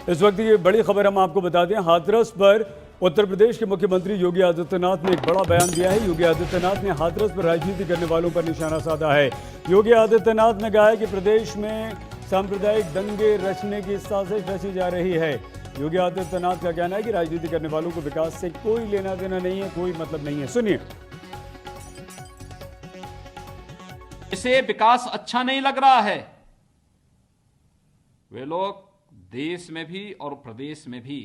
इस वक्त की बड़ी खबर हम आपको बता दें, हाथरस पर उत्तर प्रदेश के मुख्यमंत्री योगी आदित्यनाथ ने एक बड़ा बयान दिया है। योगी आदित्यनाथ ने हाथरस पर राजनीति करने वालों पर निशाना साधा है। योगी आदित्यनाथ ने कहा है कि प्रदेश में सांप्रदायिक दंगे रचने की साजिश रची जा रही है। योगी आदित्यनाथ का कहना है कि राजनीति करने वालों को विकास से कोई लेना देना नहीं है, कोई मतलब नहीं है। सुनिए। इसे विकास अच्छा नहीं लग रहा है। वे लोग देश में भी और प्रदेश में भी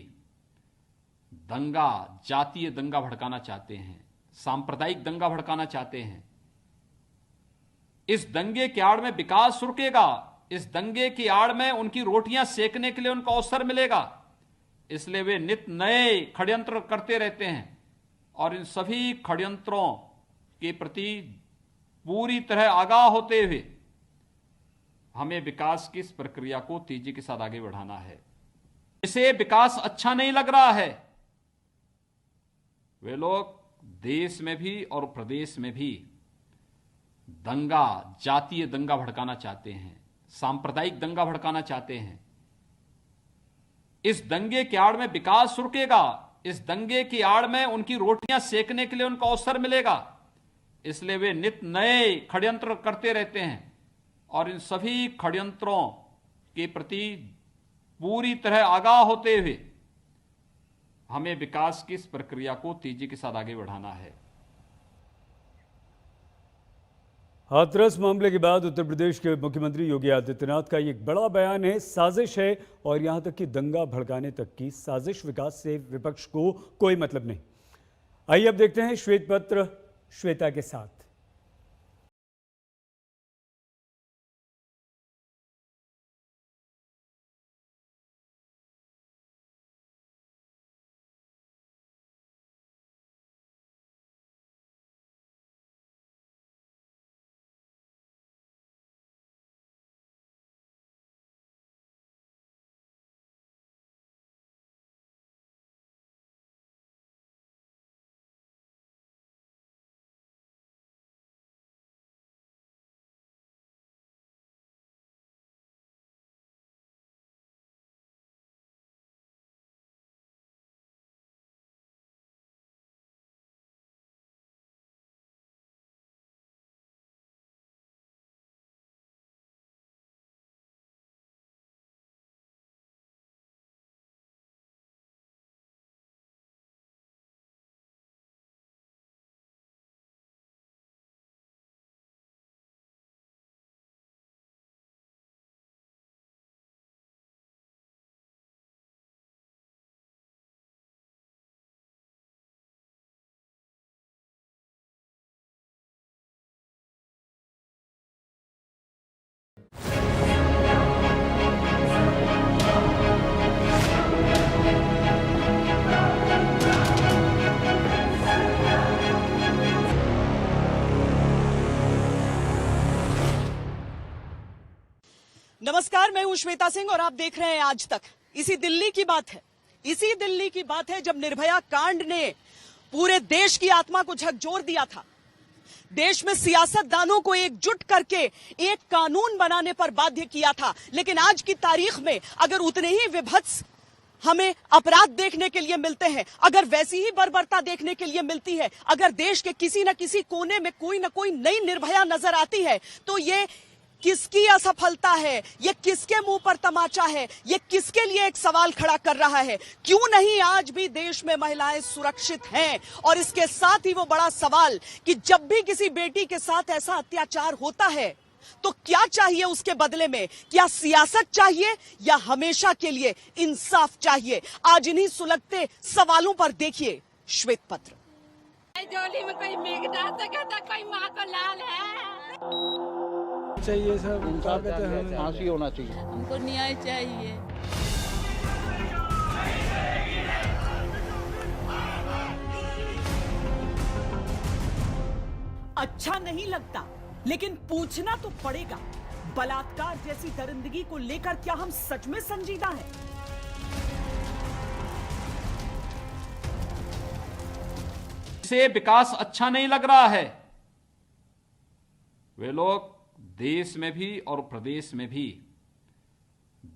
दंगा, जातीय दंगा भड़काना चाहते हैं, सांप्रदायिक दंगा भड़काना चाहते हैं। इस दंगे की आड़ में विकास रुकेगा, इस दंगे की आड़ में उनकी रोटियां सेकने के लिए उनको अवसर मिलेगा। इसलिए वे नित नए षड्यंत्र करते रहते हैं और इन सभी षड्यंत्रों के प्रति पूरी तरह आगाह होते हुए हमें विकास की इस प्रक्रिया को तेजी के साथ आगे बढ़ाना है। इसे विकास अच्छा नहीं लग रहा है। वे लोग देश में भी और प्रदेश में भी दंगा, जातीय दंगा भड़काना चाहते हैं, सांप्रदायिक दंगा भड़काना चाहते हैं। इस दंगे की आड़ में विकास रुकेगा, इस दंगे की आड़ में उनकी रोटियां सेकने के लिए उनको अवसर मिलेगा। इसलिए वे नित नए षड्यंत्र करते रहते हैं और इन सभी षड्यंत्रों के प्रति पूरी तरह आगाह होते हुए हमें विकास की इस प्रक्रिया को तेजी के साथ आगे बढ़ाना है। हाथरस मामले के बाद उत्तर प्रदेश के मुख्यमंत्री योगी आदित्यनाथ का ये एक बड़ा बयान है, साजिश है और यहां तक कि दंगा भड़काने तक की साजिश। विकास से विपक्ष को कोई मतलब नहीं। आइए अब देखते हैं श्वेत पत्र श्वेता के साथ। नमस्कार, मैं हूं श्वेता सिंह और आप देख रहे हैं आज तक। इसी दिल्ली की बात है, इसी दिल्ली की बात है जब निर्भया कांड ने पूरे देश की आत्मा को झकझोर दिया था। देश में सियासतदानों को एकजुट करके एक कानून बनाने पर बाध्य किया था। लेकिन आज की तारीख में अगर उतने ही विभत्स हमें अपराध देखने के लिए मिलते हैं, अगर वैसी ही बर्बरता देखने के लिए मिलती है, अगर देश के किसी न किसी कोने में कोई न कोई नई निर्भया नजर आती है, तो ये किसकी असफलता है, ये किसके मुंह पर तमाचा है, ये किसके लिए एक सवाल खड़ा कर रहा है? क्यों नहीं आज भी देश में महिलाएं सुरक्षित हैं? और इसके साथ ही वो बड़ा सवाल कि जब भी किसी बेटी के साथ ऐसा अत्याचार होता है तो क्या चाहिए उसके बदले में? क्या सियासत चाहिए या हमेशा के लिए इंसाफ चाहिए? आज इन्हीं सुलगते सवालों पर देखिए श्वेत पत्र। जोली में कोई मेघनाथ का कोई माँ को लाल है चाहिए सर, इंसाफ कहते हैं, फांसी होना चाहिए, हमको न्याय चाहिए। अच्छा नहीं लगता लेकिन पूछना तो पड़ेगा, बलात्कार जैसी दरिंदगी को लेकर क्या हम सच में संजीदा हैं? इसे विकास अच्छा नहीं लग रहा है। वे लोग देश में भी और प्रदेश में भी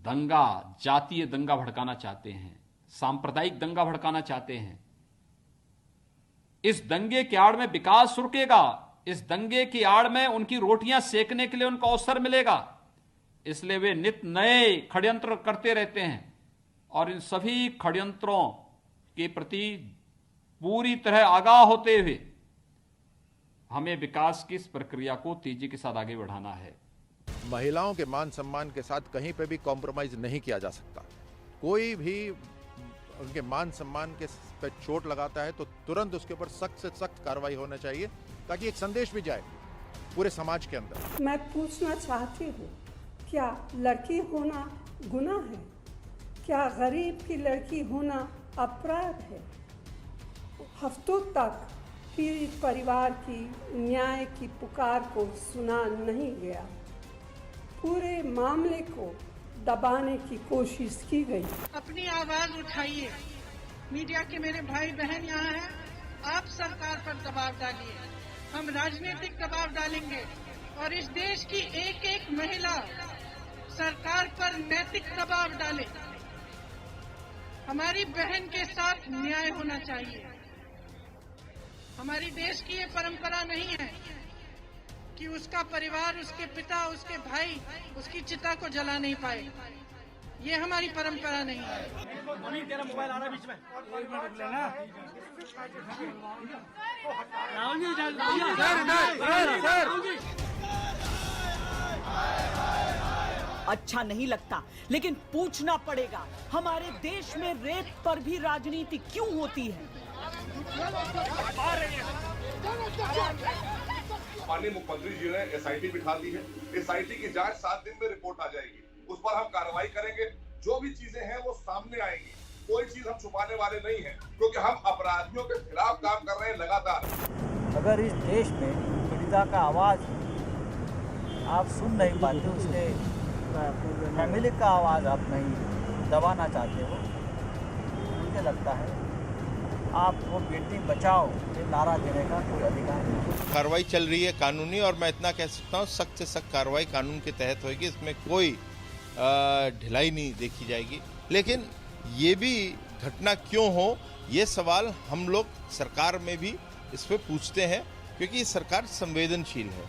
दंगा, जातीय दंगा भड़काना चाहते हैं, सांप्रदायिक दंगा भड़काना चाहते हैं। इस दंगे की आड़ में विकास रुकेगा, इस दंगे की आड़ में उनकी रोटियां सेकने के लिए उनको अवसर मिलेगा। इसलिए वे नित नए षड्यंत्र करते रहते हैं और इन सभी षड्यंत्रों के प्रति पूरी तरह आगाह होते हुए हमें विकास की इस प्रक्रिया को तेजी के साथ आगे बढ़ाना है। महिलाओं के मान सम्मान के साथ कहीं पे भी कॉम्प्रोमाइज नहीं किया जा सकता। कोई भी उनके मान सम्मान के पे चोट लगाता है तो तुरंत उसके ऊपर सख्त से सख्त कार्रवाई होना चाहिए, ताकि एक संदेश भी जाए पूरे समाज के अंदर। मैं पूछना चाहती हूँ, क्या लड़की होना गुनाह है? क्या गरीब की लड़की होना अपराध है? हफ्तों तक पीड़ित परिवार की न्याय की पुकार को सुना नहीं गया। पूरे मामले को दबाने की कोशिश की गई। अपनी आवाज उठाइए, मीडिया के मेरे भाई बहन यहाँ हैं, आप सरकार पर दबाव डालिए। हम राजनीतिक दबाव डालेंगे और इस देश की एक एक महिला सरकार पर नैतिक दबाव डाले। हमारी बहन के साथ न्याय होना चाहिए। हमारी देश की ये परंपरा नहीं है कि उसका परिवार, उसके पिता, उसके भाई उसकी चिता को जला नहीं पाए। ये हमारी परंपरा नहीं है। तेरा मोबाइल आ रहा बीच में, एक मिनट लेना। अच्छा नहीं लगता, लेकिन पूछना पड़ेगा, हमारे देश में रेप पर भी राजनीति क्यों होती है? माननीय मुख्यमंत्री जी ने एसआईटी बिठा दी है। एसआईटी की जांच 7 दिन में रिपोर्ट आ जाएगी, उस पर हम कार्रवाई करेंगे। जो भी चीजें हैं वो सामने आएंगी, कोई चीज हम छुपाने वाले नहीं हैं, क्योंकि हम अपराधियों के खिलाफ काम कर रहे हैं लगातार। अगर इस देश में पीड़िता का आवाज आप सुन नहीं पाते, उसके फैमिली का आवाज आप नहीं दबाना चाहते हो, मुझे लगता है आपको बेटी बचाओ ये नारा देने का कोई अधिकार नहीं। कार्रवाई चल रही है कानूनी, और मैं इतना कह सकता हूँ सख्त से सख्त कार्रवाई कानून के तहत होगी, इसमें कोई ढिलाई नहीं देखी जाएगी। लेकिन ये भी घटना क्यों हो, ये सवाल हम लोग सरकार में भी इस पर पूछते हैं, क्योंकि ये सरकार संवेदनशील है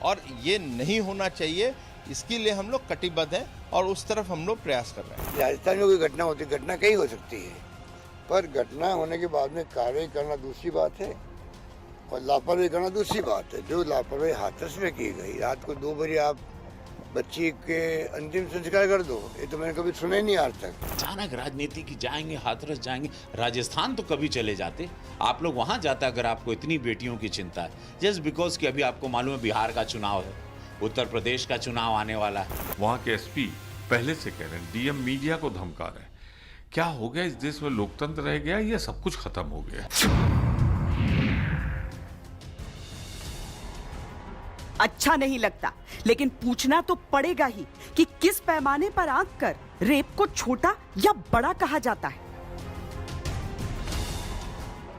और ये नहीं होना चाहिए। इसके लिए हम लोग कटिबद्ध हैं और उस तरफ हम लोग प्रयास कर रहे हैं। राजस्थान में कोई घटना होती है, घटना कहीं हो सकती है, पर घटना होने के बाद में कार्रवाई करना दूसरी बात है और लापरवाही करना दूसरी बात है। जो लापरवाही हाथरस में की गई, रात को 2 बजे आप बच्ची के अंतिम संस्कार कर दो, ये तो मैंने कभी सुना ही नहीं आज तक। अचानक राजनीति की जाएंगे, हाथरस जाएंगे, राजस्थान तो कभी चले जाते, आप लोग वहां जाते अगर आपको इतनी बेटियों की चिंता है। जस्ट बिकॉज कि अभी आपको मालूम है बिहार का चुनाव है, उत्तर प्रदेश का चुनाव आने वाला है। वहां के एसपी पहले से कह रहे हैं, डीएम मीडिया को धमका रहे हैं। क्या हो गया इस देश में? लोकतंत्र रह गया या सब कुछ खत्म हो गया? अच्छा नहीं लगता, लेकिन पूछना तो पड़ेगा ही कि किस पैमाने पर आंक कर रेप को छोटा या बड़ा कहा जाता है।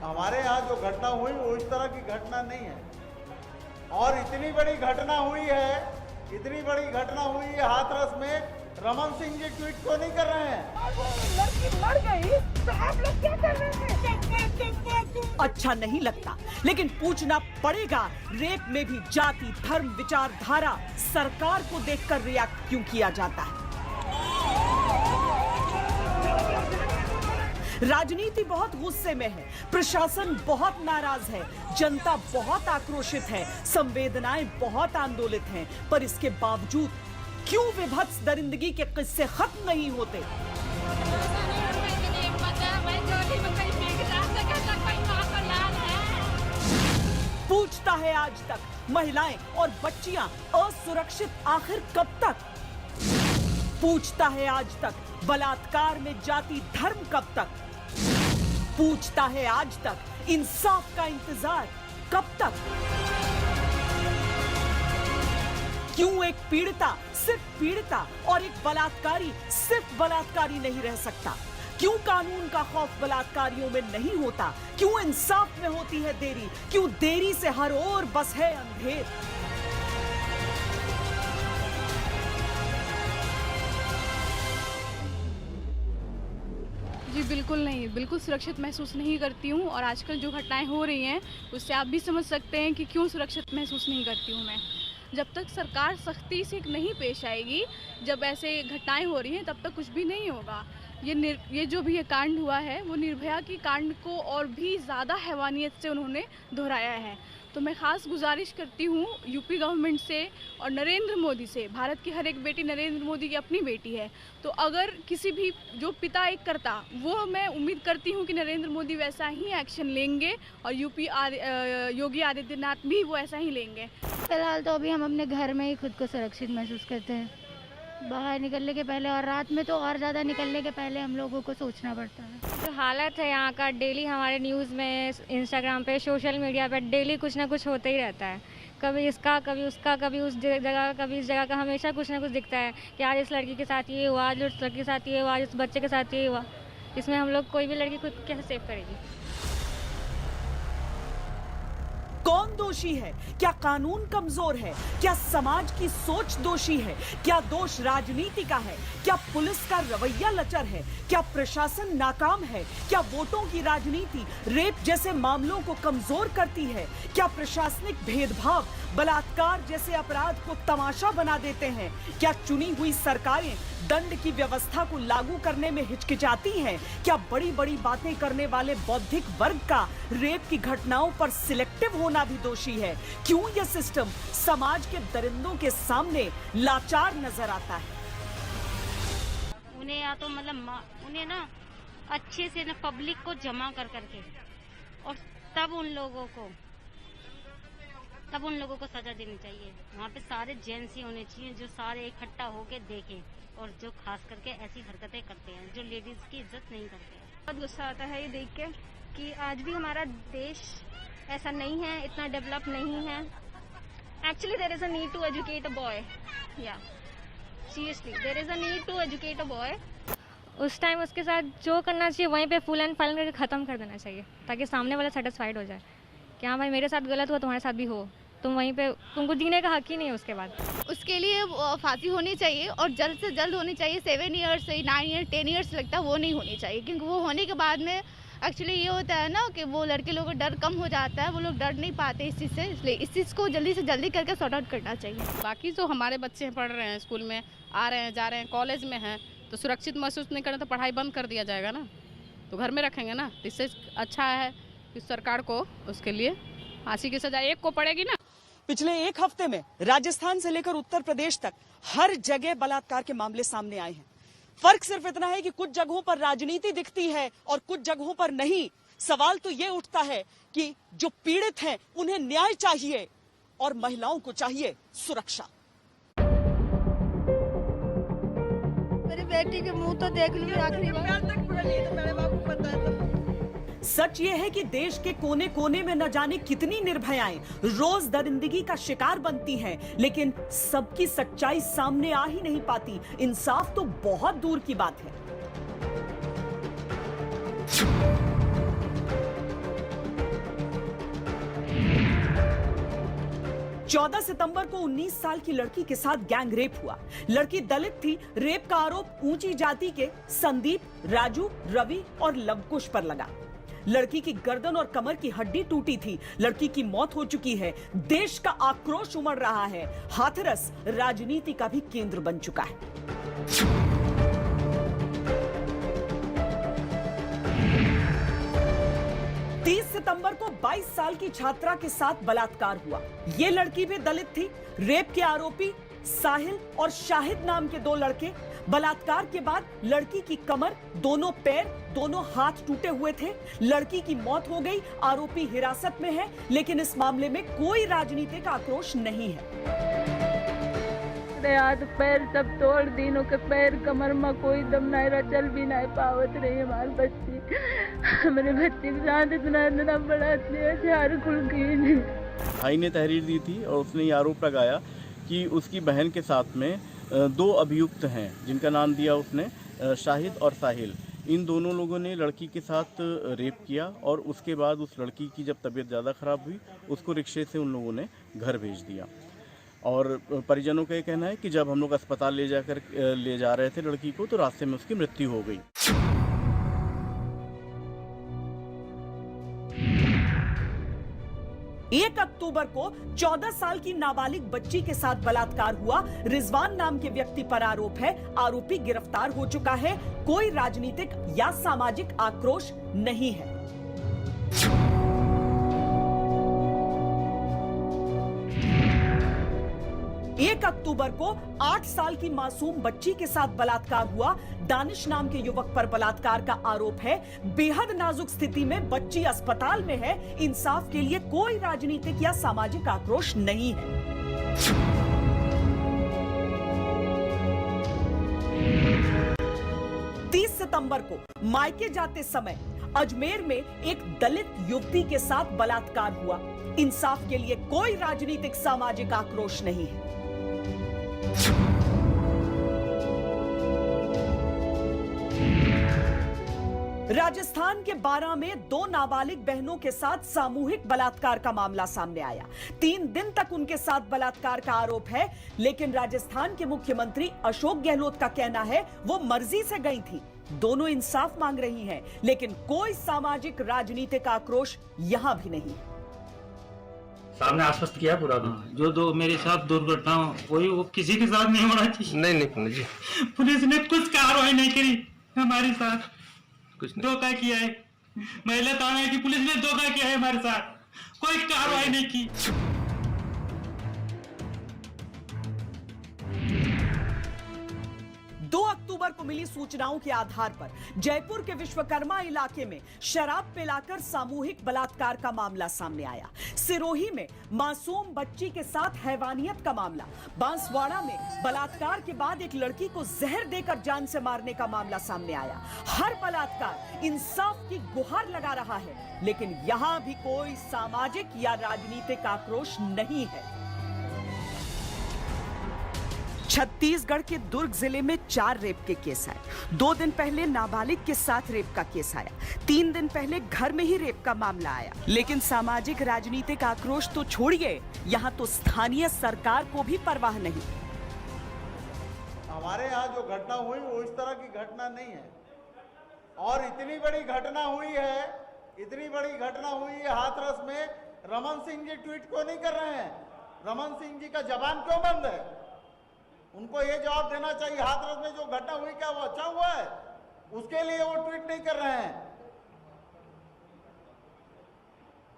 हमारे यहाँ जो घटना हुई वो इस तरह की घटना नहीं है, और इतनी बड़ी घटना हुई है हाथरस में। रमन सिंह जी ट्वीट क्यों नहीं कर रहे हैं? लड़की मर गई तो आप लोग क्या कर रहे हैं? अच्छा नहीं लगता, लेकिन पूछना पड़ेगा, रेप में भी जाति, धर्म, विचारधारा, सरकार को देखकर रिएक्ट क्यों किया जाता है? राजनीति बहुत गुस्से में है, प्रशासन बहुत नाराज है, जनता बहुत आक्रोशित है, संवेदनाएं बहुत आंदोलित हैं, पर इसके बावजूद क्यों विभत्स दरिंदगी के किस्से खत्म नहीं होते? पूछता है आज तक, महिलाएं और बच्चियां असुरक्षित आखिर कब तक? पूछता है आज तक, बलात्कार में जाति धर्म कब तक? पूछता है आज तक, इंसाफ का इंतजार कब तक? क्यों एक पीड़िता सिर्फ पीड़िता और एक बलात्कारी सिर्फ बलात्कारी नहीं रह सकता? क्यों कानून का खौफ बलात्कारियों में नहीं होता? क्यों इंसाफ में होती है देरी? क्यों देरी से हर ओर बस है अंधेर? बिल्कुल नहीं, बिल्कुल सुरक्षित महसूस नहीं करती हूँ और आजकल जो घटनाएं हो रही हैं उससे आप भी समझ सकते हैं कि क्यों सुरक्षित महसूस नहीं करती हूँ मैं। जब तक सरकार सख्ती से नहीं पेश आएगी, जब ऐसे घटनाएं हो रही हैं तब तक कुछ भी नहीं होगा। ये जो भी ये कांड हुआ है वो निर्भया की कांड को और भी ज़्यादा हैवानियत से उन्होंने दोहराया है। तो मैं ख़ास गुजारिश करती हूँ यूपी गवर्नमेंट से और नरेंद्र मोदी से। भारत की हर एक बेटी नरेंद्र मोदी की अपनी बेटी है, तो अगर किसी भी जो पिता एक करता, वो मैं उम्मीद करती हूँ कि नरेंद्र मोदी वैसा ही एक्शन लेंगे और योगी आदित्यनाथ भी वो ऐसा ही लेंगे। फिलहाल तो अभी हम अपने घर में ही खुद को सुरक्षित महसूस करते हैं। बाहर निकलने के पहले और रात में तो और ज़्यादा निकलने के पहले हम लोगों को सोचना पड़ता है। जो हालत है यहाँ का, डेली हमारे न्यूज़ में, इंस्टाग्राम पे, सोशल मीडिया पे डेली कुछ ना कुछ होता ही रहता है। कभी इसका, कभी उसका, कभी उस जगह, कभी इस जगह का, हमेशा कुछ ना कुछ दिखता है कि आज इस लड़की के साथ ये हुआ, आज उस लड़की के साथ ये हुआ, आज इस बच्चे के साथ ये हुआ। इसमें हम लोग, कोई भी लड़की खुद कैसे सेव करेगी? कौन दोषी है? क्या कानून कमजोर है? क्या समाज की सोच दोषी है? क्या दोष राजनीति का है? क्या पुलिस का रवैया लचर है? क्या प्रशासन नाकाम है? क्या वोटों की राजनीति रेप जैसे मामलों को कमजोर करती है? क्या प्रशासनिक भेदभाव बलात्कार जैसे अपराध को तमाशा बना देते हैं? क्या चुनी हुई सरकारें दंड की व्यवस्था को लागू करने में हिचकिचाती हैं? क्या बड़ी बड़ी बातें करने वाले बौद्धिक वर्ग का रेप की घटनाओं पर सिलेक्टिव होना भी दोषी है? क्यों यह सिस्टम समाज के दरिंदों के सामने लाचार नजर आता है? उन्हें या तो मतलब उन्हें ना अच्छे से ना पब्लिक को जमा कर करके और तब उन लोगों को सजा देनी चाहिए। वहाँ पे सारे जेंट्स ही होने चाहिए जो सारे इकट्ठा होके देखें और जो खास करके ऐसी हरकतें करते हैं जो लेडीज की इज्जत नहीं करते हैं। बहुत गुस्सा आता है ये देख के कि आज भी हमारा देश ऐसा नहीं है, इतना डेवलप नहीं है। Actually there is a need to educate a boy, या seriously there is a need to educate a boy. उस टाइम उसके साथ जो करना चाहिए वहीं पे फुल एंड फाइनल करके ख़त्म कर देना चाहिए, ताकि सामने वाला सेटिस्फाइड हो जाए कि हाँ भाई मेरे साथ गलत हुआ, तुम्हारे साथ भी हो, तुम वहीं पे, तुमको जीने का हक ही नहीं है उसके बाद। उसके लिए फांसी होनी चाहिए और जल्द से जल्द होनी चाहिए। 7 ईयर्स, 9 ईयर्स, 10 ईयर्स लगता है वो नहीं होनी चाहिए, क्योंकि वो होने के बाद में एक्चुअली ये होता है ना कि वो लड़के लोगों को डर कम हो जाता है, वो लोग डर नहीं पाते इस चीज़ से, इसलिए इस चीज़ को जल्दी से जल्दी करके सॉर्ट आउट करना चाहिए। बाकी जो हमारे बच्चे पढ़ रहे हैं, स्कूल में आ रहे हैं, जा रहे हैं, कॉलेज में हैं, तो सुरक्षित महसूस नहीं करें तो पढ़ाई बंद कर दिया जाएगा ना, तो घर में रखेंगे ना। इससे अच्छा है कि सरकार को उसके लिए फांसी की सजा एक को पड़ेगी ना। पिछले एक हफ्ते में राजस्थान से लेकर उत्तर प्रदेश तक हर जगह बलात्कार के मामले सामने आए हैं। फर्क सिर्फ इतना है कि कुछ जगहों पर राजनीति दिखती है और कुछ जगहों पर नहीं। सवाल तो ये उठता है कि जो पीड़ित हैं उन्हें न्याय चाहिए और महिलाओं को चाहिए सुरक्षा। मेरी बेटी के मुंह तो देख ली आखिरी बार। सच ये है कि देश के कोने कोने में न जाने कितनी निर्भयाएं रोज दरिंदगी का शिकार बनती हैं, लेकिन सबकी सच्चाई सामने आ ही नहीं पाती। इंसाफ तो बहुत दूर की बात है। चौदह सितंबर को 19 साल की लड़की के साथ गैंग रेप हुआ। लड़की दलित थी। रेप का आरोप ऊंची जाति के संदीप, राजू, रवि और लवकुश पर लगा। लड़की की गर्दन और कमर की हड्डी टूटी थी। लड़की की मौत हो चुकी है। देश का आक्रोश उमड़ रहा है। हाथरस राजनीति का भी केंद्र बन चुका है। सितंबर को 22 साल की छात्रा के साथ बलात्कार हुआ। ये लड़की भी दलित थी। रेप के आरोपी साहिल और शाहिद नाम के 2 लड़के। बलात्कार के बाद लड़की की कमर, दोनों पैर, दोनों हाथ टूटे हुए थे। लड़की की मौत हो गई। आरोपी हिरासत में है, लेकिन इस मामले में कोई राजनीतिक आक्रोश नहीं है। हाथ पैर सब तोड़ दीनों के पैर, कमर में कोई दम नहीं रहा, चल भी नहीं पावत रही हमारे बच्ची। हमारे बच्चे के साथ इतना बड़ा अत्याचार खुल गई। भाई ने तहरीर दी थी और उसने ये आरोप लगाया कि उसकी बहन के साथ में 2 अभियुक्त हैं, जिनका नाम दिया उसने शाहिद और साहिल। इन दोनों लोगों ने लड़की के साथ रेप किया और उसके बाद उस लड़की की जब तबीयत ज़्यादा ख़राब हुई, उसको रिक्शे से उन लोगों ने घर भेज दिया। और परिजनों का ये कहना है कि जब हम लोग अस्पताल ले जा रहे थे लड़की को, तो रास्ते में उसकी मृत्यु हो गई। 1 अक्टूबर को 14 साल की नाबालिग बच्ची के साथ बलात्कार हुआ। रिजवान नाम के व्यक्ति पर आरोप है। आरोपी गिरफ्तार हो चुका है। कोई राजनीतिक या सामाजिक आक्रोश नहीं है। एक अक्टूबर को 8 साल की मासूम बच्ची के साथ बलात्कार हुआ। दानिश नाम के युवक पर बलात्कार का आरोप है। बेहद नाजुक स्थिति में बच्ची अस्पताल में है। इंसाफ के लिए कोई राजनीतिक या सामाजिक आक्रोश नहीं है। 30 सितंबर को मायके जाते समय अजमेर में एक दलित युवती के साथ बलात्कार हुआ। इंसाफ के लिए कोई राजनीतिक सामाजिक आक्रोश नहीं है। राजस्थान के बारां में 2 नाबालिग बहनों के साथ सामूहिक बलात्कार का मामला सामने आया। 3 दिन तक उनके साथ बलात्कार का आरोप है, लेकिन राजस्थान के मुख्यमंत्री अशोक गहलोत का कहना है वो मर्जी से गई थी। दोनों इंसाफ मांग रही हैं, लेकिन कोई सामाजिक राजनीतिक आक्रोश यहां भी नहीं। सामने आश्वस्त किया पूरा जो दो मेरे साथ दुर्घटना हुई वो किसी के साथ नहीं होना चाहिए। नहीं जी, पुलिस ने कुछ कार्रवाई नहीं करी हमारे साथ, कुछ धोखा किया है। महिला थाना की पुलिस ने धोखा किया है हमारे साथ, कोई कार्रवाई नहीं की। 2 अक्टूबर को मिली सूचनाओं के आधार पर जयपुर के विश्वकर्मा इलाके में शराब पिलाकर सामूहिक बलात्कार का मामला सामने आया। सिरोही में मासूम बच्ची के साथ हैवानियत का मामला। बांसवाड़ा में बलात्कार के बाद एक लड़की को जहर देकर जान से मारने का मामला सामने आया। हर बलात्कार इंसाफ की गुहार लगा रहा है, लेकिन यहां भी कोई सामाजिक या राजनीतिक आक्रोश नहीं है। छत्तीसगढ़ के दुर्ग जिले में 4 रेप के केस आए। 2 दिन पहले नाबालिग के साथ रेप का केस आया। 3 दिन पहले घर में ही रेप का मामला आया। लेकिन सामाजिक राजनीतिक आक्रोश तो छोड़िए, यहाँ तो स्थानीय सरकार को भी परवाह नहीं। हमारे यहाँ जो घटना हुई वो इस तरह की घटना नहीं है, और इतनी बड़ी घटना हुई है हाथरस में। रमन सिंह जी ट्वीट क्यों नहीं कर रहे हैं? रमन सिंह जी का जबान क्यों बंद है? उनको ये जवाब देना चाहिए। हाथरस में जो घटना हुई क्या वो अच्छा हुआ है? उसके लिए वो ट्वीट नहीं कर रहे हैं।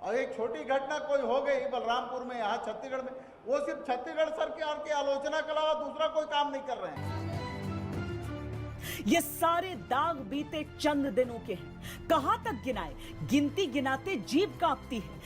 और एक छोटी घटना कोई हो गई बलरामपुर में, यहाँ छत्तीसगढ़ में, वो सिर्फ छत्तीसगढ़ सरकार की आलोचना के अलावा दूसरा कोई काम नहीं कर रहे हैं। ये सारे दाग बीते चंद दिनों के हैं। कहां तक गिनाए? गिनती गिनाते जीभ कांपती है,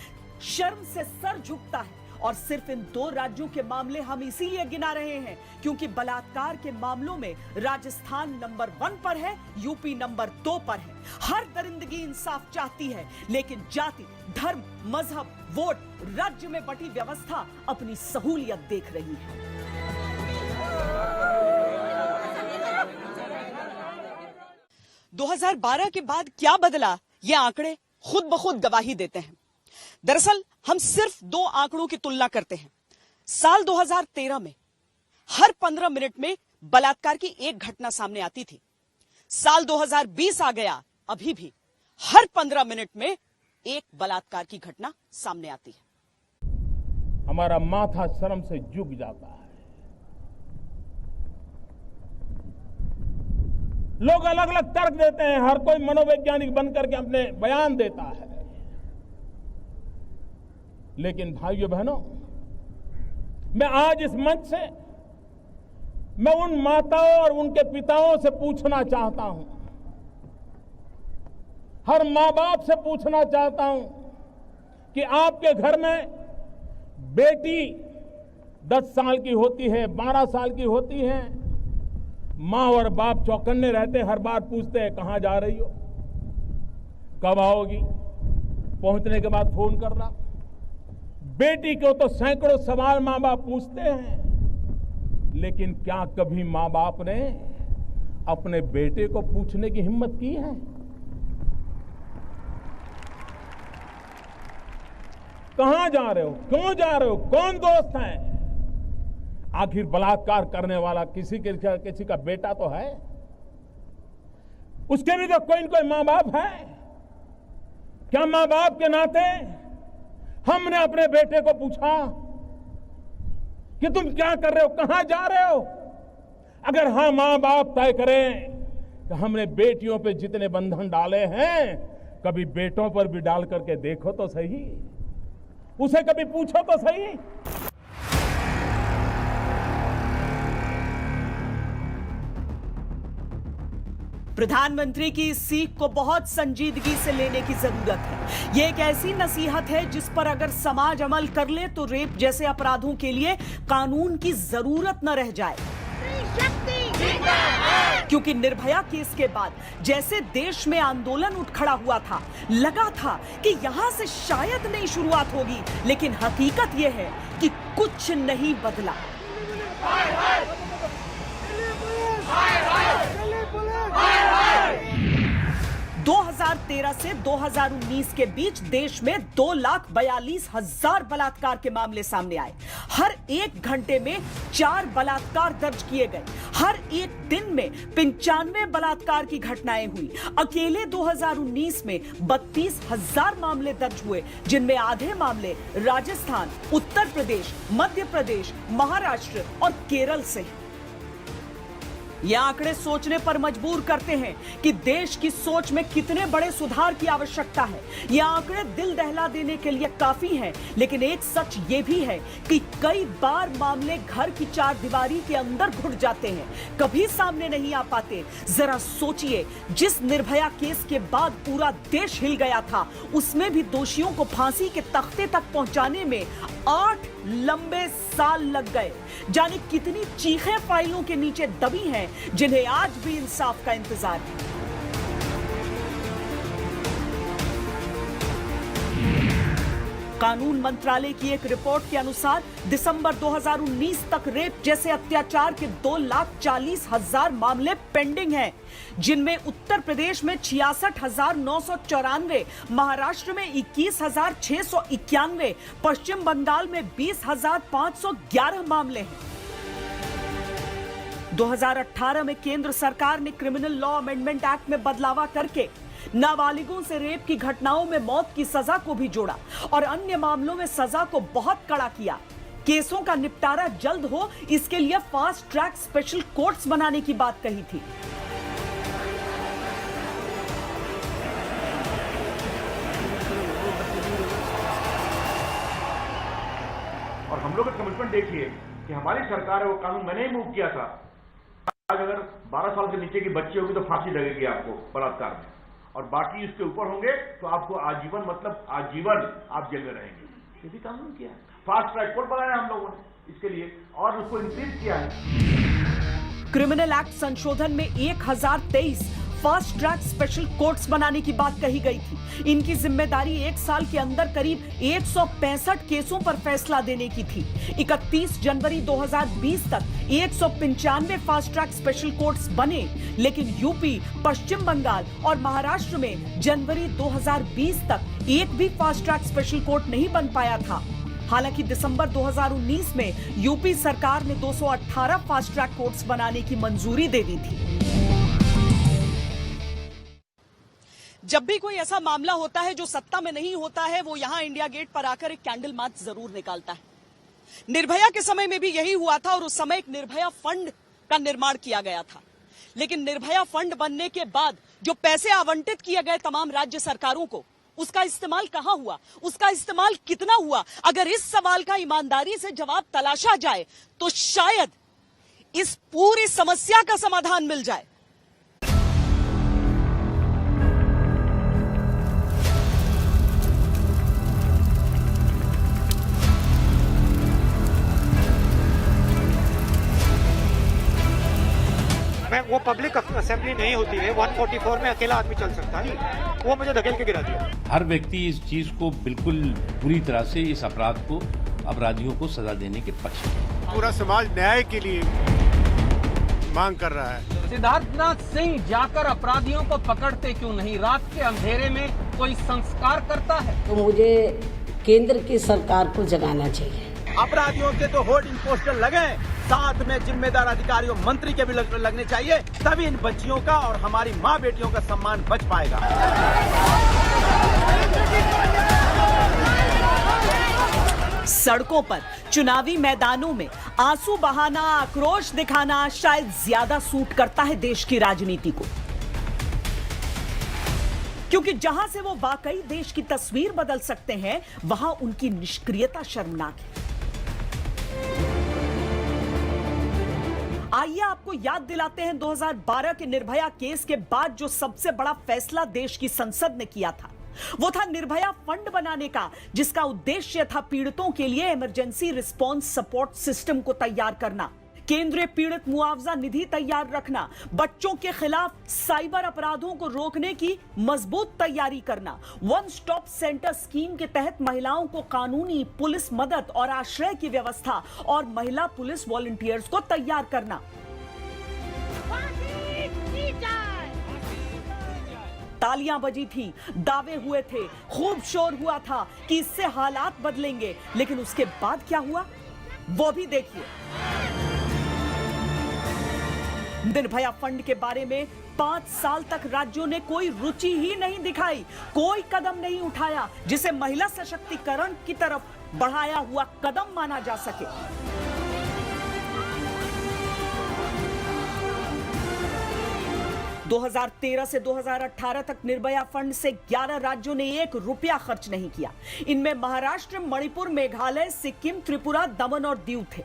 शर्म से सर झुकता है। और सिर्फ इन 2 राज्यों के मामले हम इसीलिए गिना रहे हैं क्योंकि बलात्कार के मामलों में राजस्थान नंबर 1 पर है, यूपी नंबर 2 पर है। हर दरिंदगी इंसाफ चाहती है, लेकिन जाति, धर्म, मजहब, वोट, राज्य में बटी व्यवस्था अपनी सहूलियत देख रही है। – 2012 के बाद क्या बदला, ये आंकड़े खुद ब खुद गवाही देते हैं। दरअसल हम सिर्फ 2 आंकड़ों की तुलना करते हैं। साल 2013 में हर 15 मिनट में बलात्कार की एक घटना सामने आती थी। साल 2020 आ गया, अभी भी हर 15 मिनट में एक बलात्कार की घटना सामने आती है। हमारा माथा शर्म से झुक जाता है। लोग अलग अलग तर्क देते हैं, हर कोई मनोवैज्ञानिक बनकर के अपने बयान देता है, लेकिन भाइयों बहनों, मैं आज इस मंच से मैं उन माताओं और उनके पिताओं से पूछना चाहता हूं, हर मां बाप से पूछना चाहता हूं कि आपके घर में बेटी 10 साल की होती है, 12 साल की होती है, मां और बाप चौकन्ने रहते, हर बार पूछते हैं कहां जा रही हो, कब आओगी, पहुंचने के बाद फोन करना। बेटी को तो सैकड़ों सवाल मां बाप पूछते हैं, लेकिन क्या कभी मां बाप ने अपने बेटे को पूछने की हिम्मत की है? कहां जा रहे हो, क्यों जा रहे हो, कौन दोस्त है? आखिर बलात्कार करने वाला किसी का बेटा तो है, उसके भी तो कोई न कोई मां बाप है। क्या मां बाप के नाते हमने अपने बेटे को पूछा कि तुम क्या कर रहे हो, कहां जा रहे हो? अगर हाँ, मां बाप तय करें कि हमने बेटियों पे जितने बंधन डाले हैं कभी बेटों पर भी डाल करके देखो तो सही, उसे कभी पूछो तो सही। प्रधानमंत्री की इस सीख को बहुत संजीदगी से लेने की जरूरत है। ये एक ऐसी नसीहत है जिस पर अगर समाज अमल कर ले तो रेप जैसे अपराधों के लिए कानून की जरूरत न रह जाए। क्योंकि निर्भया केस के बाद जैसे देश में आंदोलन उठ खड़ा हुआ था, लगा था कि यहां से शायद नई शुरुआत होगी, लेकिन हकीकत यह है कि कुछ नहीं बदला। 2013 से 2019 के बीच देश में 2,42,000 बलात्कार के मामले सामने आए। हर एक घंटे में 4 बलात्कार दर्ज किए गए। हर एक दिन में 95 बलात्कार की घटनाएं हुई। अकेले 2019 में 32,000 मामले दर्ज हुए, जिनमें आधे मामले राजस्थान, उत्तर प्रदेश, मध्य प्रदेश, महाराष्ट्र और केरल से हैं। ये आंकड़े सोचने पर मजबूर करते हैं कि देश की सोच में कितने बड़े सुधार की आवश्यकता है। ये आंकड़े दिल दहला देने के लिए काफी हैं, लेकिन एक सच ये भी है कि कई बार मामले घर की चारदीवारी के अंदर घुट जाते हैं, कभी सामने नहीं आ पाते। जरा सोचिए, जिस निर्भया केस के बाद पूरा देश हिल गया था, उसमें भी दोषियों को फांसी के तख्ते तक पहुंचाने में 8 लंबे साल लग गए। जाने कितनी चीखें फाइलों के नीचे दबी हैं, जिन्हें आज भी इंसाफ का इंतजार है। कानून मंत्रालय की एक रिपोर्ट के अनुसार दिसंबर 2019 तक रेप जैसे अत्याचार के 2,40,000 मामले पेंडिंग हैं, जिनमें उत्तर प्रदेश में 66,994, महाराष्ट्र में 21,691, पश्चिम बंगाल में 20,511 मामले हैं। 2018 में केंद्र सरकार ने क्रिमिनल लॉ अमेंडमेंट एक्ट में बदलाव करके नाबालिगों से रेप की घटनाओं में मौत की सजा को भी जोड़ा और अन्य मामलों में सजा को बहुत कड़ा किया। केसों का निपटारा जल्द हो, इसके लिए फास्ट ट्रैक स्पेशल कोर्ट्स बनाने की बात कही थी। और हम लोग का कमिटमेंट देखिए कि हमारी सरकार है, वो कानून मैंने ही मूव किया था। आज अगर 12 साल से नीचे की बच्ची होगी तो फांसी लगेगी आपको बलात्कार में, और बाकी इसके ऊपर होंगे तो आपको आजीवन, मतलब आजीवन आप जेल में रहेंगे। ये भी कानून किया है, फास्ट ट्रैक कोर्ट बनाया हम लोगों ने इसके लिए, और उसको इंक्रीज किया है। क्रिमिनल एक्ट संशोधन में 1023 फास्ट ट्रैक स्पेशल कोर्ट्स बनाने की बात कही गई थी। इनकी जिम्मेदारी 1 साल के अंदर करीब 165 केसों पर फैसला देने की थी। 31 जनवरी 2020 तक 195 फास्ट ट्रैक स्पेशल कोर्ट्स बने, लेकिन यूपी, पश्चिम बंगाल और महाराष्ट्र में जनवरी 2020 तक एक भी फास्ट ट्रैक स्पेशल कोर्ट नहीं बन पाया था। हालांकि दिसंबर 2019 में यूपी सरकार ने 218 फास्ट ट्रैक कोर्ट्स बनाने की मंजूरी दे दी थी। जब भी कोई ऐसा मामला होता है जो सत्ता में नहीं होता है, वो यहां इंडिया गेट पर आकर एक कैंडल मार्च जरूर निकालता है। निर्भया के समय में भी यही हुआ था और उस समय एक निर्भया फंड का निर्माण किया गया था। लेकिन निर्भया फंड बनने के बाद जो पैसे आवंटित किए गए तमाम राज्य सरकारों को, उसका इस्तेमाल कहां हुआ, उसका इस्तेमाल कितना हुआ? अगर इस सवाल का ईमानदारी से जवाब तलाशा जाए तो शायद इस पूरी समस्या का समाधान मिल जाए। वो पब्लिक असेंबली नहीं होती है, 144 में अकेला आदमी चल सकता है, वो मुझे धकेल के गिरा दिया। हर व्यक्ति इस चीज को बिल्कुल पूरी तरह से, इस अपराध को, अपराधियों को सजा देने के पक्ष में। पूरा समाज न्याय के लिए मांग कर रहा है। सिद्धार्थनाथ सिंह जाकर अपराधियों को पकड़ते क्यों नहीं? रात के अंधेरे में कोई संस्कार करता है? तो मुझे केंद्र की सरकार को जगाना चाहिए। अपराधियों के तो होर्डिंग पोस्टर लगे, साथ में जिम्मेदार अधिकारियों, मंत्री के भी लगने चाहिए, तभी इन बच्चियों का और हमारी माँ बेटियों का सम्मान बच पाएगा। सड़कों पर, चुनावी मैदानों में आंसू बहाना, आक्रोश दिखाना शायद ज्यादा सूट करता है देश की राजनीति को, क्योंकि जहां से वो वाकई देश की तस्वीर बदल सकते हैं, वहां उनकी निष्क्रियता शर्मनाक है। आइए आपको याद दिलाते हैं 2012 के निर्भया केस के बाद जो सबसे बड़ा फैसला देश की संसद ने किया था, वो था निर्भया फंड बनाने का, जिसका उद्देश्य था पीड़ितों के लिए इमरजेंसी रिस्पांस सपोर्ट सिस्टम को तैयार करना, केंद्रीय पीड़ित मुआवजा निधि तैयार रखना, बच्चों के खिलाफ साइबर अपराधों को रोकने की मजबूत तैयारी करना, वन स्टॉप सेंटर स्कीम के तहत महिलाओं को कानूनी पुलिस मदद और आश्रय की व्यवस्था और महिला पुलिस वॉलंटियर्स को तैयार करना। तालियां बजी थी, दावे हुए थे, खूब शोर हुआ था कि इससे हालात बदलेंगे, लेकिन उसके बाद क्या हुआ वो भी देखिए। निर्भया फंड के बारे में 5 साल तक राज्यों ने कोई रुचि ही नहीं दिखाई, कोई कदम नहीं उठाया जिसे महिला सशक्तिकरण की तरफ बढ़ाया हुआ कदम माना जा सके। दो 2013 से 2018 तक निर्भया फंड से 11 राज्यों ने 1 रुपया खर्च नहीं किया। इनमें महाराष्ट्र, मणिपुर, मेघालय, सिक्किम, त्रिपुरा, दमन और दीव थे।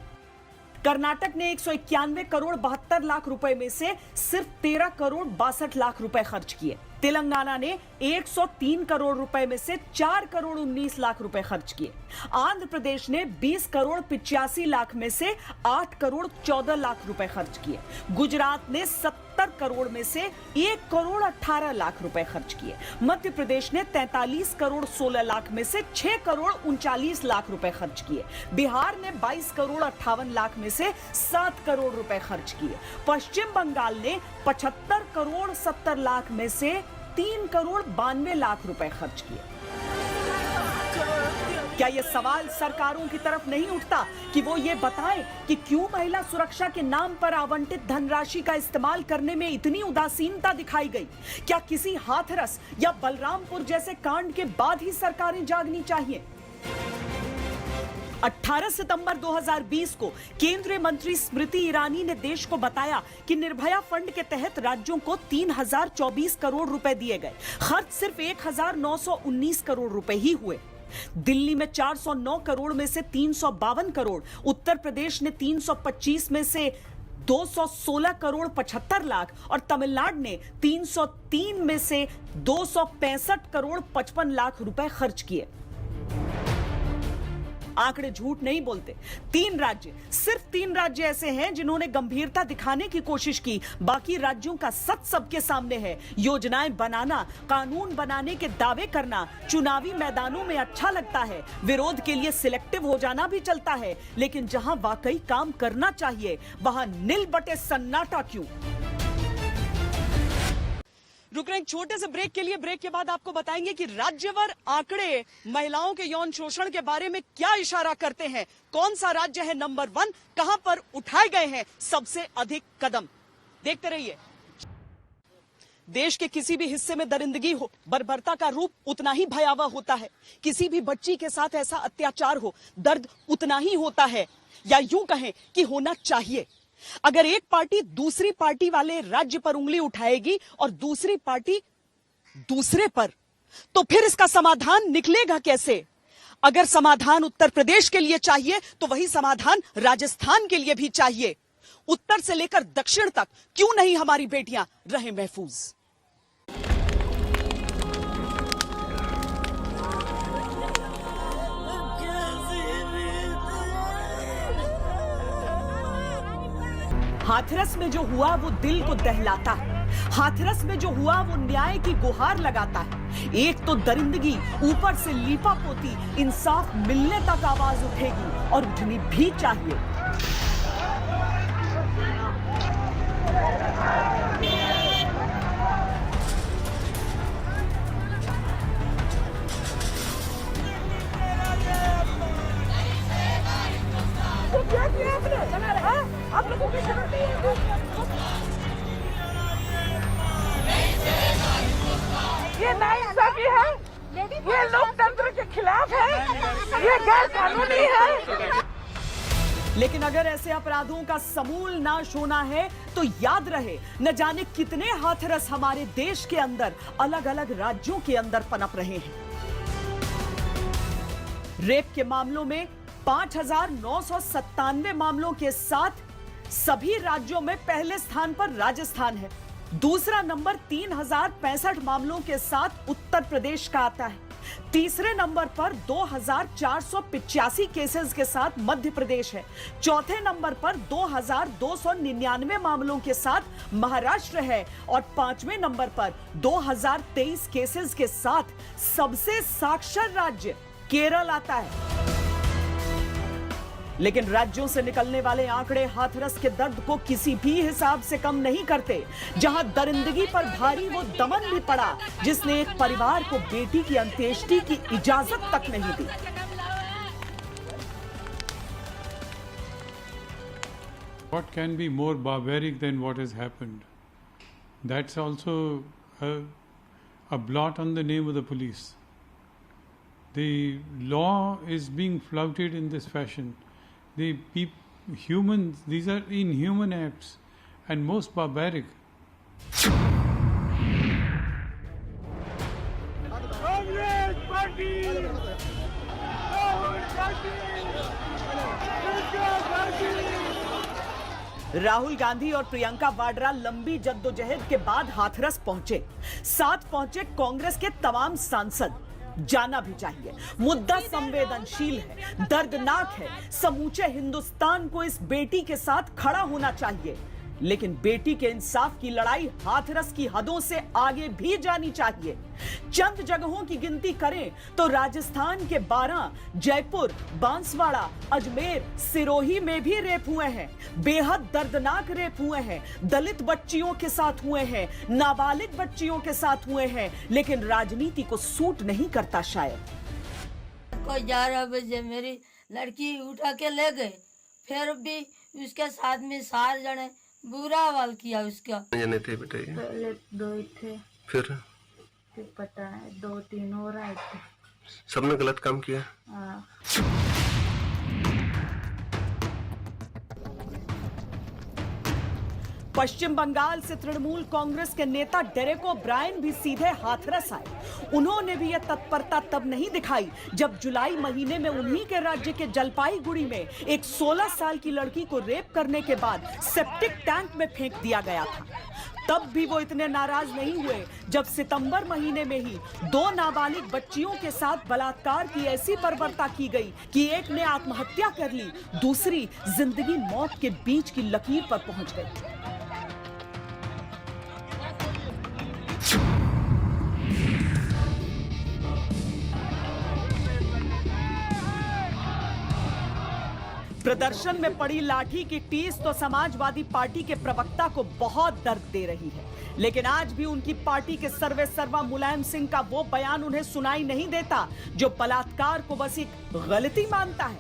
कर्नाटक ने 191 करोड़ 72 लाख रुपए में से सिर्फ 13 करोड़ 62 लाख रुपए खर्च किए। तेलंगाना ने 103 करोड़ रुपए में से 4 करोड़ 19 लाख रुपए खर्च किए। आंध्र प्रदेश ने 20 करोड़ 85 लाख में से 8 करोड़ 14 लाख रुपए खर्च किए। गुजरात ने 70 करोड़ में से 1 करोड़ 18 लाख रुपए खर्च किए। मध्य प्रदेश ने 43 करोड़ 16 लाख में से 6 करोड़ 39 लाख रुपए खर्च किए। बिहार ने 22 करोड़ 58 लाख में से 7 करोड़ रुपए खर्च किए। पश्चिम बंगाल ने 75 करोड़ 70 लाख में से 3 करोड़ 92 लाख रुपए खर्च किए। क्या यह सवाल सरकारों की तरफ नहीं उठता कि वो ये बताएं कि क्यों महिला सुरक्षा के नाम पर आवंटित धनराशि का इस्तेमाल करने में इतनी उदासीनता दिखाई गई? क्या किसी हाथरस या बलरामपुर जैसे कांड के बाद ही सरकारें जागनी चाहिए? 18 सितंबर 2020 को केंद्रीय मंत्री स्मृति ईरानी ने देश को बताया कि निर्भया फंड के तहत राज्यों को 3024 करोड़ रुपए दिए गए। खर्च सिर्फ 1919 करोड़ रुपए ही हुए। दिल्ली में 409 करोड़ में से 352 करोड़, उत्तर प्रदेश ने 325 में से 216 करोड़ 75 लाख और तमिलनाडु ने 303 में से 265 करोड़ 55 लाख रुपए खर्च किए। आंकड़े झूठ नहीं बोलते। 3 राज्य, सिर्फ 3 राज्य ऐसे हैं जिन्होंने गंभीरता दिखाने की कोशिश की। बाकी राज्यों का सच सबके सामने है। योजनाएं बनाना, कानून बनाने के दावे करना चुनावी मैदानों में अच्छा लगता है, विरोध के लिए सिलेक्टिव हो जाना भी चलता है, लेकिन जहां वाकई काम करना चाहिए वहां नील बटे सन्नाटा क्यों? रुक रहे एक छोटे से ब्रेक के लिए। ब्रेक के बाद आपको बताएंगे कि राज्यवार आंकड़े महिलाओं के यौन शोषण के बारे में क्या इशारा करते हैं। कौन सा राज्य है नंबर 1, कहां पर उठाए गए हैं सबसे अधिक कदम। देखते रहिए। देश के किसी भी हिस्से में दरिंदगी हो, बर्बरता का रूप उतना ही भयावह होता है। किसी भी बच्ची के साथ ऐसा अत्याचार हो, दर्द उतना ही होता है, या यूं कहें कि होना चाहिए। अगर एक पार्टी दूसरी पार्टी वाले राज्य पर उंगली उठाएगी और दूसरी पार्टी दूसरे पर, तो फिर इसका समाधान निकलेगा कैसे? अगर समाधान उत्तर प्रदेश के लिए चाहिए तो वही समाधान राजस्थान के लिए भी चाहिए। उत्तर से लेकर दक्षिण तक क्यों नहीं हमारी बेटियां रहे महफूज? हाथरस में जो हुआ वो दिल को दहलाता है। हाथरस में जो हुआ वो न्याय की गुहार लगाता है। एक तो दरिंदगी, ऊपर से लीपा पोती, इंसाफ मिलने तक आवाज उठेगी और उठनी भी चाहिए। ये नाइंसाफी है, ये लोकतंत्र के खिलाफ गलत है, ये गैर कानूनी है। लेकिन अगर ऐसे अपराधों का समूल नाश होना है तो याद रहे, न जाने कितने हाथरस हमारे देश के अंदर अलग अलग राज्यों के अंदर पनप रहे हैं। रेप के मामलों में 5,997 मामलों के साथ सभी राज्यों में पहले स्थान पर राजस्थान है। दूसरा नंबर 3,065 मामलों के साथ उत्तर प्रदेश का आता है। तीसरे नंबर पर 2,485 केसेस के साथ मध्य प्रदेश है। चौथे नंबर पर 2,299 मामलों के साथ महाराष्ट्र है और पांचवें नंबर पर 2,023 केसेस के साथ सबसे साक्षर राज्य केरल आता है। लेकिन राज्यों से निकलने वाले आंकड़े हाथरस के दर्द को किसी भी हिसाब से कम नहीं करते। जहां दरिंदगी पर भारी वो दमन भी पड़ा जिसने एक परिवार को बेटी की अंत्येष्टि की इजाजत तक नहीं दी। What can be more barbaric than what has happened? That's also a blot on the name of the police. The law is being flouted in this fashion. The humans, these are inhuman acts and most barbaric. Rahul Gandhi और प्रियंका वाड्रा लंबी जद्दोजहद के बाद हाथरस पहुंचे। साथ पहुंचे कांग्रेस के तमाम सांसद। जाना भी चाहिए, मुद्दा संवेदनशील है, दर्दनाक है। समूचे हिंदुस्तान को इस बेटी के साथ खड़ा होना चाहिए। लेकिन बेटी के इंसाफ की लड़ाई हाथरस की हदों से आगे भी जानी चाहिए। चंद जगहों की गिनती करें तो राजस्थान के 12, जयपुर, बांसवाड़ा, अजमेर, सिरोही में भी रेप हुए हैं। बेहद दर्दनाक रेप हुए हैं। दलित बच्चियों के साथ हुए हैं, नाबालिग बच्चियों के साथ हुए हैं। लेकिन राजनीति को सूट नहीं करता शायद। कोई 11 बजे मेरी लड़की उठा के ले गए, फिर भी उसके साथ में 4 जने बुरा हाल किया उसका। जने थे बेटा ये? पहले 2 ही थे, फिर पता है 2-3 हो रहे थे। सबने गलत काम किया। हाँ। पश्चिम बंगाल से तृणमूल कांग्रेस के नेता डेरेक ओब्रायन भी सीधे हाथरस आए। उन्होंने भी यह तत्परता तब नहीं दिखाई जब जुलाई महीने में उन्हीं के राज्य के जलपाईगुड़ी में एक 16 साल की लड़की को रेप करने के बाद सेप्टिक टैंक में फेंक दिया गया था। तब भी वो इतने नाराज नहीं हुए जब सितंबर महीने में ही 2 नाबालिग बच्चियों के साथ बलात्कार की ऐसी बर्बरता की गई कि एक ने आत्महत्या कर ली, दूसरी जिंदगी मौत के बीच की लकीर पर पहुंच गई। प्रदर्शन में पड़ी लाठी की टीस तो समाजवादी पार्टी के प्रवक्ता को बहुत दर्द दे रही है। लेकिन आज भी उनकी पार्टी के सर्वे सर्वा मुलायम सिंह का वो बयान उन्हें सुनाई नहीं देता जो बलात्कार को बस एक गलती मानता है।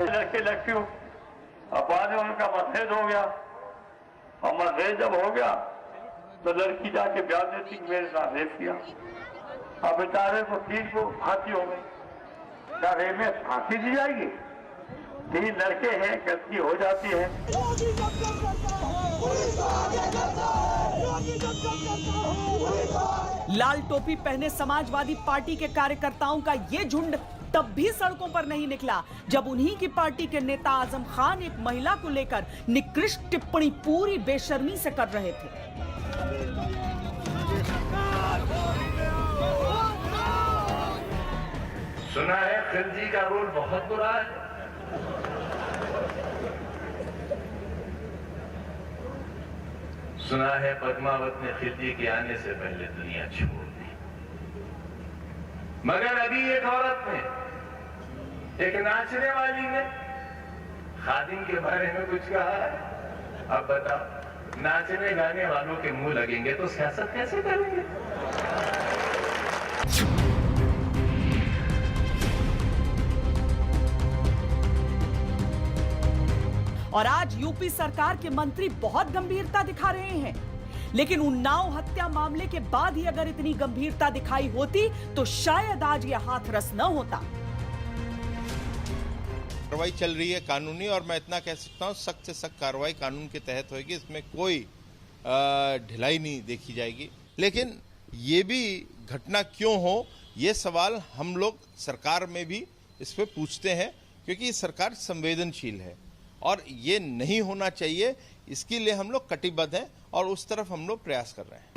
लड़के लड़कियों बाद में उनका मतभेद हो गया और मतभेद जब हो गया तो लड़की जाके बयान देती कि मेरे साथ रेप किया। अब बेचारे को 3 को फांसी हो गई। क्या रेप में फांसी दी जाएगी? 3 लड़के हैं, गलती हो जाती है। लाल टोपी पहने समाजवादी पार्टी के कार्यकर्ताओं का ये झुंड तब भी सड़कों पर नहीं निकला जब उन्हीं की पार्टी के नेता आजम खान एक महिला को लेकर निकृष्ट टिप्पणी पूरी बेशर्मी से कर रहे थे। सुना है खिलजी का रोल बहुत बुरा है। सुना है पद्मावत ने खिलजी के आने से पहले दुनिया छोड़ दी। मगर अभी एक औरत ने, एक नाचने वाली ने खादिम के बारे में कुछ कहा है। अब बताओ, नाचने गाने वालों के मुंह लगेंगे तो सियासत कैसे करेंगे? और आज यूपी सरकार के मंत्री बहुत गंभीरता दिखा रहे हैं। लेकिन उन्नाव हत्या मामले के बाद ही अगर इतनी गंभीरता दिखाई होती तो शायद आज यह हाथरस न होता। कार्रवाई चल रही है कानूनी, और मैं इतना कह सकता हूं सख्त से सख्त कार्रवाई कानून के तहत होगी, इसमें कोई ढिलाई नहीं देखी जाएगी। लेकिन ये भी घटना क्यों हो, ये सवाल हम लोग सरकार में भी इस पे पूछते हैं, क्योंकि सरकार संवेदनशील है और ये नहीं होना चाहिए। इसके लिए हम लोग कटिबद्ध हैं और उस तरफ हम लोग प्रयास कर रहे हैं।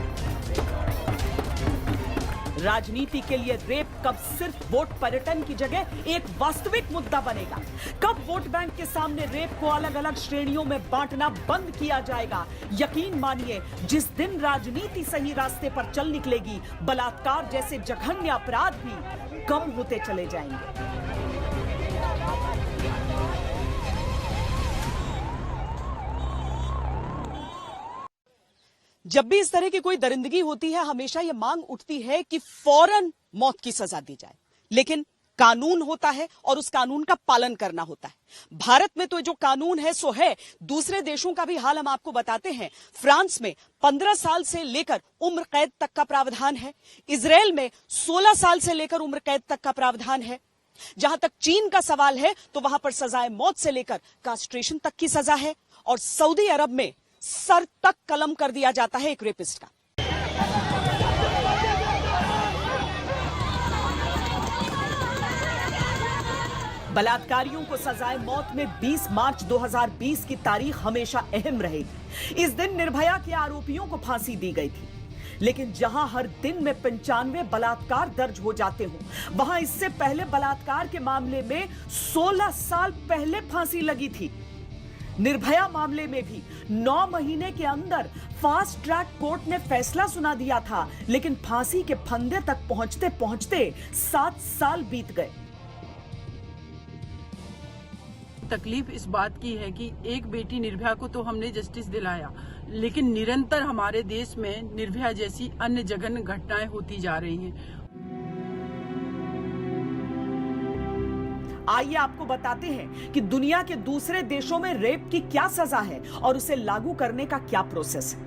राजनीति के लिए रेप कब सिर्फ वोट पर्यटन की जगह एक वास्तविक मुद्दा बनेगा? कब वोट बैंक के सामने रेप को अलग अलग श्रेणियों में बांटना बंद किया जाएगा? यकीन मानिए, जिस दिन राजनीति सही रास्ते पर चल निकलेगी, बलात्कार जैसे जघन्य अपराध भी कम होते चले जाएंगे। जब भी इस तरह की कोई दरिंदगी होती है, हमेशा यह मांग उठती है कि फौरन मौत की सजा दी जाए, लेकिन कानून होता है और उस कानून का पालन करना होता है। भारत में तो जो कानून है सो है, दूसरे देशों का भी हाल हम आपको बताते हैं। फ्रांस में 15 साल से लेकर उम्र कैद तक का प्रावधान है। इजराइल में 16 साल से लेकर उम्र कैद तक का प्रावधान है। जहां तक चीन का सवाल है तो वहां पर सजाए मौत से लेकर कास्ट्रेशन तक की सजा है। और सऊदी अरब में सर तक कलम कर दिया जाता है एक रेपिस्ट का। बलात्कारियों को सजाए मौत में 20 मार्च 2020 की तारीख हमेशा अहम रहेगी। इस दिन निर्भया के आरोपियों को फांसी दी गई थी। लेकिन जहां हर दिन में 95 बलात्कार दर्ज हो जाते हो, वहां इससे पहले बलात्कार के मामले में 16 साल पहले फांसी लगी थी। निर्भया मामले में भी 9 महीने के अंदर फास्ट ट्रैक कोर्ट ने फैसला सुना दिया था, लेकिन फांसी के फंदे तक पहुंचते पहुंचते 7 साल बीत गए। तकलीफ इस बात की है कि एक बेटी निर्भया को तो हमने जस्टिस दिलाया, लेकिन निरंतर हमारे देश में निर्भया जैसी अन्य जघन्य घटनाएं होती जा रही हैं। आइए आपको बताते हैं कि दुनिया के दूसरे देशों में रेप की क्या सजा है और उसे लागू करने का क्या प्रोसेस है।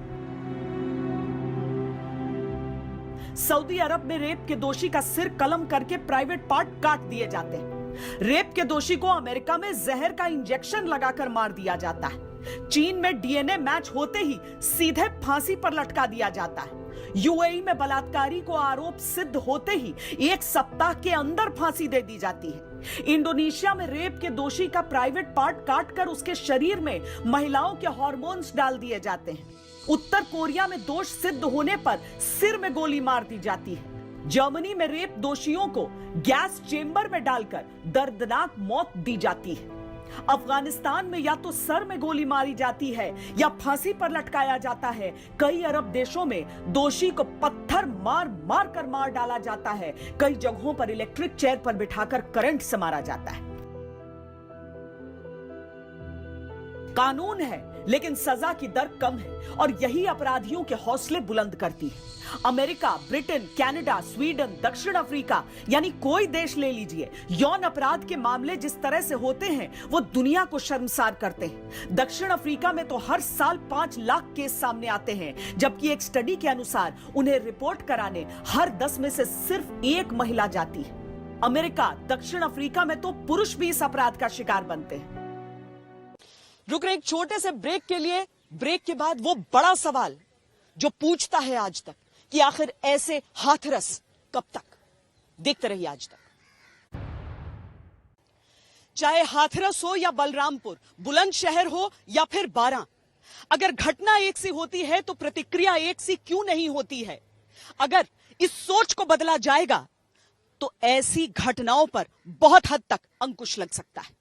सऊदी अरब में रेप के दोषी का सिर कलम करके प्राइवेट पार्ट काट दिए जाते हैं। रेप के दोषी को अमेरिका में जहर का इंजेक्शन लगाकर मार दिया जाता है। चीन में डीएनए मैच होते ही सीधे फांसी पर लटका दिया जाता है। यूएई में बलात्कारी को आरोप सिद्ध होते ही 1 सप्ताह के अंदर फांसी दे दी जाती है। इंडोनेशिया में रेप के दोषी का प्राइवेट पार्ट काटकर उसके शरीर में महिलाओं के हार्मोन्स डाल दिए जाते हैं। उत्तर कोरिया में दोष सिद्ध होने पर सिर में गोली मार दी जाती है। जर्मनी में रेप दोषियों को गैस चेंबर में डालकर दर्दनाक मौत दी जाती है। अफगानिस्तान में या तो सर में गोली मारी जाती है या फांसी पर लटकाया जाता है। कई अरब देशों में दोषी को पत्थर मार मार कर मार डाला जाता है। कई जगहों पर इलेक्ट्रिक चेयर पर बिठाकर करंट से मारा जाता है। कानून है लेकिन सजा की दर कम है और यही अपराधियों के हौसले बुलंद करती है। अमेरिका, ब्रिटेन, कनाडा, स्वीडन, दक्षिण अफ्रीका, यानी कोई देश ले लीजिए, यौन अपराध के मामले जिस तरह से होते हैं वो दुनिया को शर्मसार करते हैं। दक्षिण अफ्रीका में तो हर साल 5 लाख केस सामने आते हैं, जबकि एक स्टडी के अनुसार उन्हें रिपोर्ट कराने हर 10 में से सिर्फ 1 महिला जाती है। अमेरिका, दक्षिण अफ्रीका में तो पुरुष भी इस अपराध का शिकार बनते हैं। रुक रहे एक छोटे से ब्रेक के लिए। ब्रेक के बाद वो बड़ा सवाल जो पूछता है आज तक कि आखिर ऐसे हाथरस कब तक। देखते रहिए आज तक। चाहे हाथरस हो या बलरामपुर, बुलंदशहर हो या फिर बारां, अगर घटना एक सी होती है तो प्रतिक्रिया एक सी क्यों नहीं होती है? अगर इस सोच को बदला जाएगा तो ऐसी घटनाओं पर बहुत हद तक अंकुश लग सकता है।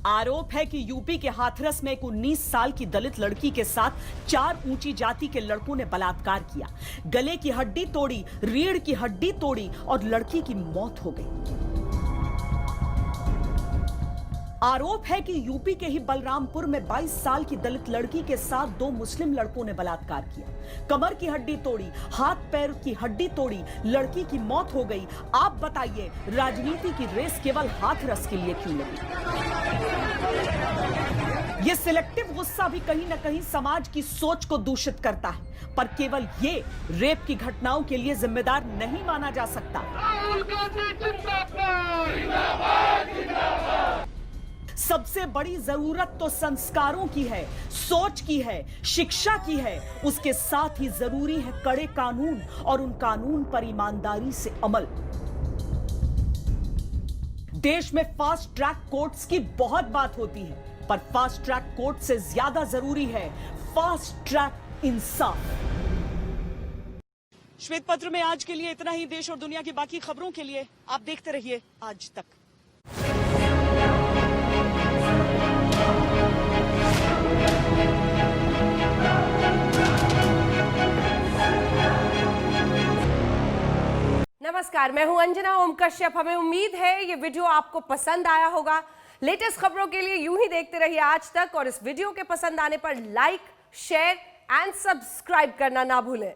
आरोप है कि यूपी के हाथरस में एक 19 साल की दलित लड़की के साथ 4 ऊंची जाति के लड़कों ने बलात्कार किया। गले की हड्डी तोड़ी, रीढ़ की हड्डी तोड़ी और लड़की की मौत हो गई। आरोप है कि यूपी के ही बलरामपुर में 22 साल की दलित लड़की के साथ 2 मुस्लिम लड़कों ने बलात्कार किया। कमर की हड्डी तोड़ी, हाथ पैर की हड्डी तोड़ी, लड़की की मौत हो गई। आप बताइए, राजनीति की रेस केवल हाथरस के लिए क्यों लगी? ये सिलेक्टिव गुस्सा भी कहीं ना कहीं समाज की सोच को दूषित करता है, पर केवल ये रेप की घटनाओं के लिए जिम्मेदार नहीं माना जा सकता। सबसे बड़ी जरूरत तो संस्कारों की है, सोच की है, शिक्षा की है। उसके साथ ही जरूरी है कड़े कानून और उन कानून पर ईमानदारी से अमल। देश में फास्ट ट्रैक कोर्ट्स की बहुत बात होती है, पर फास्ट ट्रैक कोर्ट से ज्यादा जरूरी है फास्ट ट्रैक इंसाफ। श्वेत पत्र में आज के लिए इतना ही। देश और दुनिया की बाकी खबरों के लिए आप देखते रहिए आज तक। नमस्कार, मैं हूं अंजना ओम कश्यप। हमें उम्मीद है ये वीडियो आपको पसंद आया होगा। लेटेस्ट खबरों के लिए यूं ही देखते रहिए आज तक, और इस वीडियो के पसंद आने पर लाइक, शेयर एंड सब्सक्राइब करना ना भूलें।